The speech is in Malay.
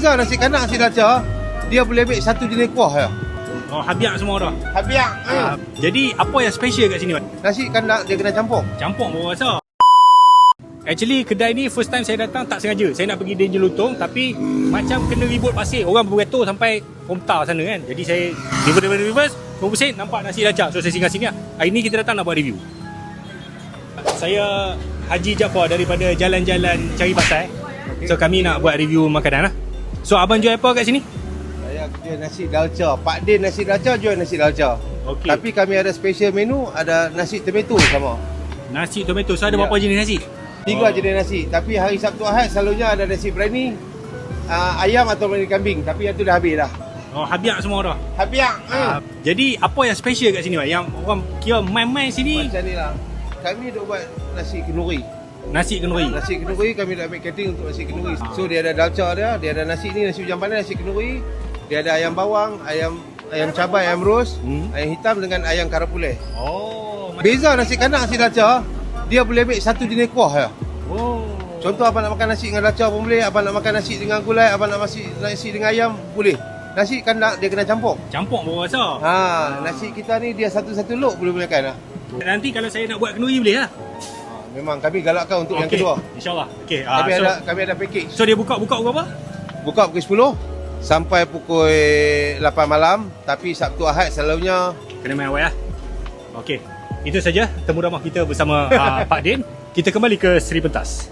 Beza nasi kanak nasi daca, dia boleh ambil satu jenis kuah je. Oh, habiak semua dah. Habiak. Jadi apa yang special kat sini, Mat? Nasi kanak dia kena campur. Campur baru rasa. Actually kedai ni first time saya datang tak sengaja. Saya nak pergi Danger Lutong tapi macam kena ribut pasir. Orang beratur sampai Komtar sana kan. Jadi saya reverse, berpusing nampak nasi daca. So saya singgah sini lah. Hari ni kita datang nak buat review. Saya Haji Jaafar daripada Jalan-Jalan Cari Pasal. So kami nak buat review makanan lah. So abang jual apa kat sini? Saya jual nasi dalca. Pak Din nasi dalca jual nasi dalca. Okey. Tapi kami ada special menu, ada nasi tomato sama. Nasi tomato. So ada berapa jenis nasi? 3 jenis nasi. Tapi hari Sabtu Ahad selalunya ada nasi berani, ayam atau berani kambing. Tapi yang tu dah habis dah. Oh, habiak semua dah. Habiak. Jadi apa yang special kat sini, Mat? Yang orang kira main-main sini. Macam ni lah. Kami duk buat nasi kenduri. Nasi kenduri. Nasi kenduri kami dah ambil catering untuk nasi kenduri. So dia ada dalca dia ada nasi ni, nasi hujang panas, nasi kenduri. Dia ada ayam bawang, ayam cabai, ayam ros, ayam hitam dengan ayam kara pulih. Oh. Beza nasi kanak nasi dalca, dia boleh ambil satu jenis kuah je. Oh. Contoh abang nak makan nasi dengan dalca pun boleh, abang nak makan nasi dengan gulai, abang nak nasi dengan ayam boleh. Nasi kanak dia kena campur. Campur baru rasa. Nasi kita ni dia satu-satu lok boleh makan lah. Nanti kalau saya nak buat kenduri boleh lah. Memang kami galakkan untuk yang kedua. InsyaAllah. Okey. Kami ada package. So dia buka berapa? Buka pukul 10 sampai pukul 8 malam. Tapi Sabtu Ahad selalunya Kena main awal lah. Okey. Itu saja temu ramah kita bersama Pak Din. Kita kembali ke Seri Pentas.